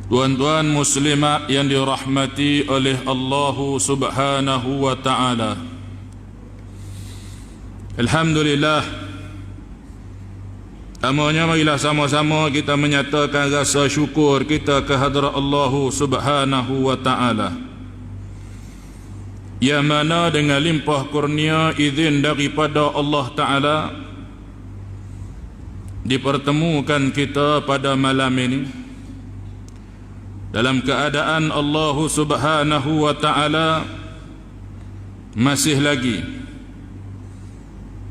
Tuan-tuan muslimat yang dirahmati oleh Allah Subhanahu wa ta'ala, alhamdulillah, amanya marilah sama-sama kita menyatakan rasa syukur kita kehadrat Allah Subhanahu wa ta'ala, yang mana dengan limpah kurnia izin daripada Allah ta'ala dipertemukan kita pada malam ini dalam keadaan Allah Subhanahu wa ta'ala masih lagi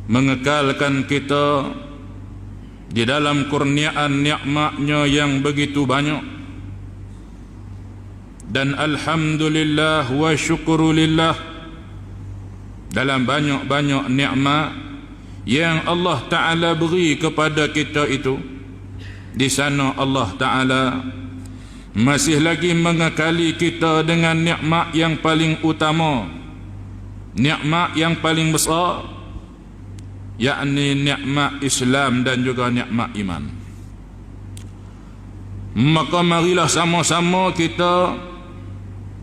mengekalkan kita di dalam kurniaan nikmat-Nya yang begitu banyak. Dan alhamdulillah wa syukurulillah, dalam banyak-banyak nikmat yang Allah Ta'ala beri kepada kita itu, di sana Allah Ta'ala masih lagi mengekali kita dengan nikmat yang paling utama, nikmat yang paling besar, yakni nikmat Islam dan juga nikmat iman. Maka marilah sama-sama kita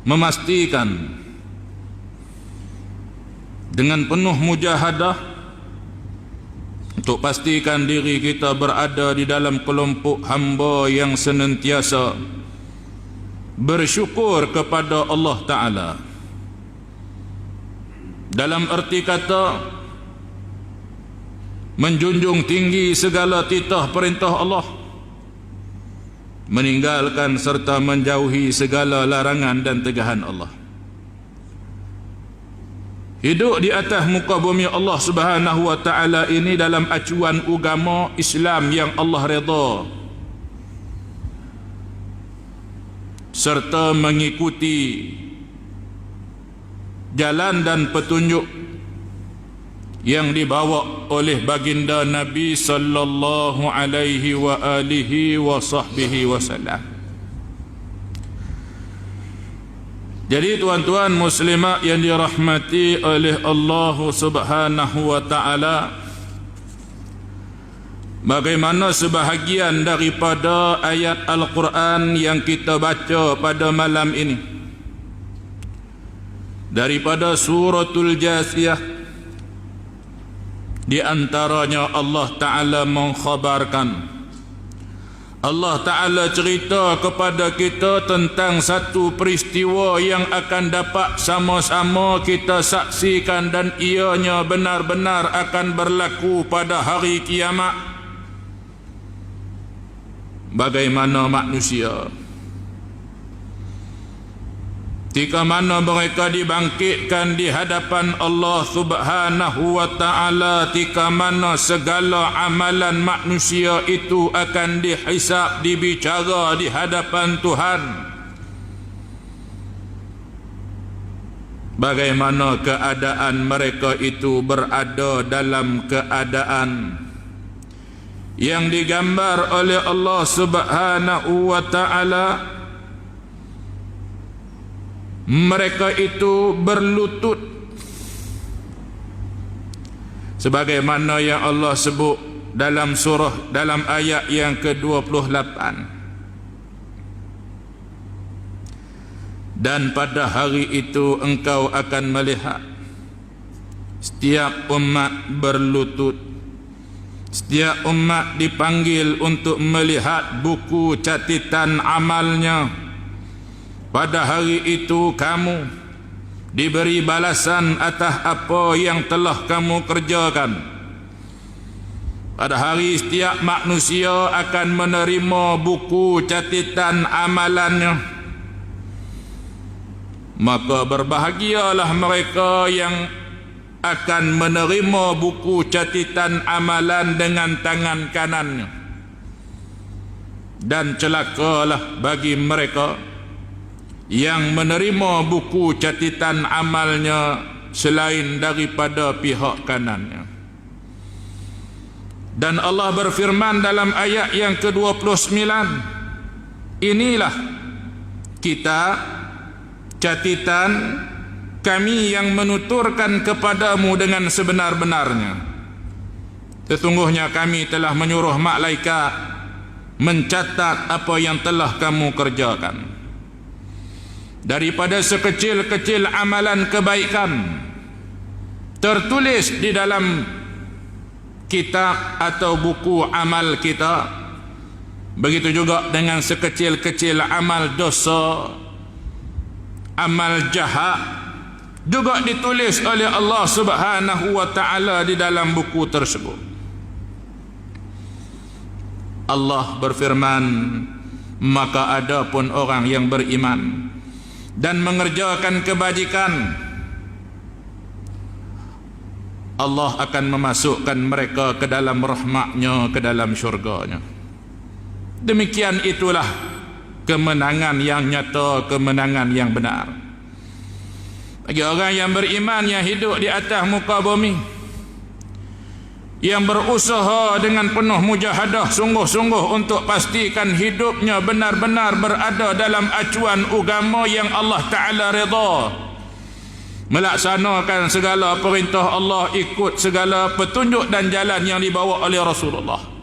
memastikan dengan penuh mujahadah untuk pastikan diri kita berada di dalam kelompok hamba yang senantiasa bersyukur kepada Allah Ta'ala, dalam erti kata menjunjung tinggi segala titah perintah Allah, meninggalkan serta menjauhi segala larangan dan tegahan Allah. Hidup di atas muka bumi Allah Subhanahu wa ta'ala ini dalam acuan agama Islam yang Allah redha, serta mengikuti jalan dan petunjuk yang dibawa oleh baginda Nabi sallallahu alaihi wa alihi wa sahbihi wasallam. Jadi tuan-tuan muslimat yang dirahmati oleh Allah Subhanahu wa ta'ala, bagaimana sebahagian daripada ayat Al-Quran yang kita baca pada malam ini daripada suratul Jasiyah, di antaranya Allah Ta'ala mengkhabarkan, Allah Ta'ala cerita kepada kita tentang satu peristiwa yang akan dapat sama-sama kita saksikan dan ianya benar-benar akan berlaku pada hari kiamat. Bagaimana manusia ketika mana mereka dibangkitkan di hadapan Allah Subhanahu wa ta'ala, ketika mana segala amalan manusia itu akan dihisab, dibicara di hadapan Tuhan. Bagaimana keadaan mereka itu berada dalam keadaan yang digambar oleh Allah Subhanahu wa ta'ala. Mereka itu berlutut, sebagaimana yang Allah sebut dalam surah, dalam ayat yang ke-28. Dan pada hari itu engkau akan melihat setiap umat berlutut, setiap umat dipanggil untuk melihat buku catatan amalnya. Pada hari itu kamu diberi balasan atas apa yang telah kamu kerjakan. Pada hari setiap manusia akan menerima buku catatan amalannya. Maka berbahagialah mereka yang akan menerima buku catatan amalan dengan tangan kanannya, dan celakalah bagi mereka yang menerima buku catatan amalnya selain daripada pihak kanannya. Dan Allah berfirman dalam ayat yang ke-29, inilah kitab catatan kami yang menuturkan kepadamu dengan sebenar-benarnya. Sesungguhnya kami telah menyuruh malaikat mencatat apa yang telah kamu kerjakan. Daripada sekecil-kecil amalan kebaikan tertulis di dalam kitab atau buku amal kita, begitu juga dengan sekecil-kecil amal dosa, amal jahat juga ditulis oleh Allah Subhanahu wa ta'ala di dalam buku tersebut. Allah berfirman, maka ada pun orang yang beriman dan mengerjakan kebajikan, Allah akan memasukkan mereka ke dalam rahmat-Nya, ke dalam syurga-Nya. Demikian itulah kemenangan yang nyata, kemenangan yang benar bagi orang yang beriman, yang hidup di atas muka bumi, yang berusaha dengan penuh mujahadah, sungguh-sungguh untuk pastikan hidupnya benar-benar berada dalam acuan agama yang Allah Ta'ala redha, melaksanakan segala perintah Allah, ikut segala petunjuk dan jalan yang dibawa oleh Rasulullah.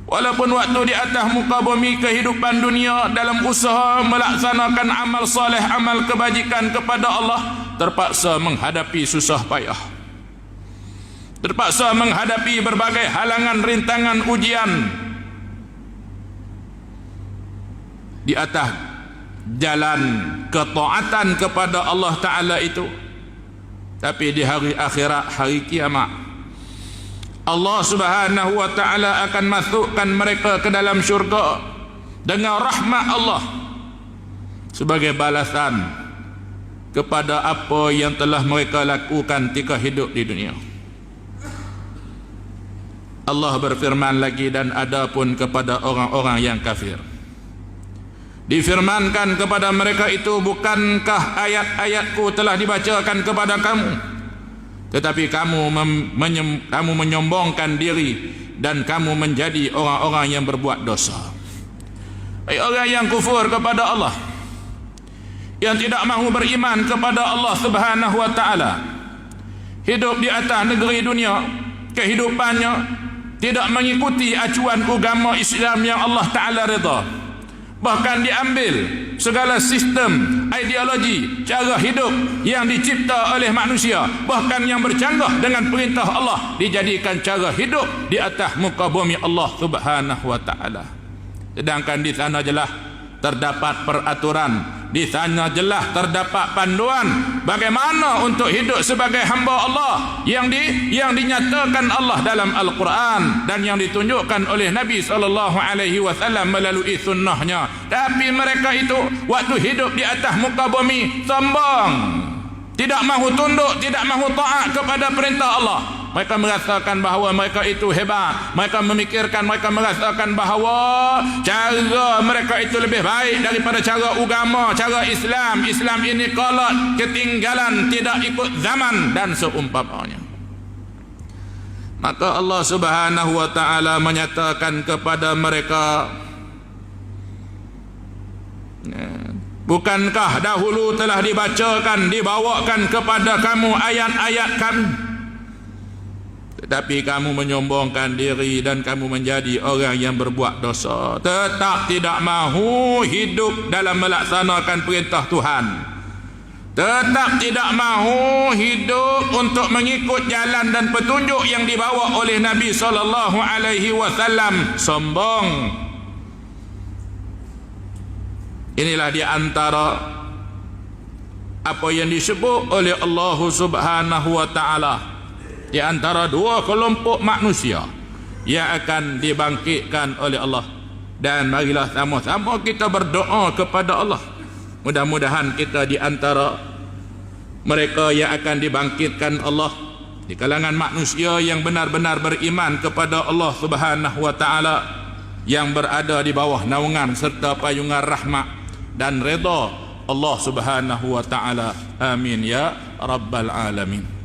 Walaupun waktu di atas muka bumi kehidupan dunia dalam usaha melaksanakan amal soleh, amal kebajikan kepada Allah, terpaksa menghadapi susah payah, terpaksa menghadapi berbagai halangan, rintangan, ujian di atas jalan ketaatan kepada Allah Ta'ala itu. Tapi di hari akhirat, hari kiamat, Allah Subhanahu wa ta'ala akan masukkan mereka ke dalam syurga dengan rahmat Allah sebagai balasan kepada apa yang telah mereka lakukan ketika hidup di dunia. Allah berfirman lagi, dan ada pun kepada orang-orang yang kafir, difirmankan kepada mereka itu, bukankah ayat-ayatku telah dibacakan kepada kamu, tetapi kamu menyombongkan diri dan kamu menjadi orang-orang yang berbuat dosa. Orang yang kufur kepada Allah, yang tidak mahu beriman kepada Allah Subhanahu wa ta'ala, hidup di atas negeri dunia, kehidupannya tidak mengikuti acuan agama Islam yang Allah Ta'ala redha, bahkan diambil segala sistem, ideologi, cara hidup yang dicipta oleh manusia, bahkan yang bercanggah dengan perintah Allah, dijadikan cara hidup di atas muka bumi Allah Subhanahu wa ta'ala. Sedangkan di sana jelas terdapat peraturan, di sana jelas terdapat panduan bagaimana untuk hidup sebagai hamba Allah yang dinyatakan Allah dalam Al-Quran dan yang ditunjukkan oleh Nabi SAW melalui sunnahnya. Tapi mereka itu waktu hidup di atas muka bumi sombong, tidak mahu tunduk, tidak mahu taat kepada perintah Allah. Mereka merasakan bahawa mereka itu hebat, mereka memikirkan, mereka merasakan bahawa cara mereka itu lebih baik daripada cara agama, cara Islam. Islam ini kolot, ketinggalan, tidak ikut zaman dan seumpamanya. Maka Allah Subhanahu wa ta'ala menyatakan kepada mereka, bukankah dahulu telah dibacakan, dibawakan kepada kamu ayat-ayat kami, tetapi kamu menyombongkan diri dan kamu menjadi orang yang berbuat dosa, tetap tidak mahu hidup dalam melaksanakan perintah Tuhan, tetap tidak mahu hidup untuk mengikut jalan dan petunjuk yang dibawa oleh Nabi SAW. Sombong. Inilah di antara apa yang disebut oleh Allah Subhanahu wa ta'ala, di antara dua kelompok manusia yang akan dibangkitkan oleh Allah. Dan marilah sama-sama kita berdoa kepada Allah, mudah-mudahan kita di antara mereka yang akan dibangkitkan Allah di kalangan manusia yang benar-benar beriman kepada Allah Subhanahu wa ta'ala, yang berada di bawah naungan serta payungan rahmat dan redha Allah Subhanahu wa ta'ala. Amin ya rabbal alamin.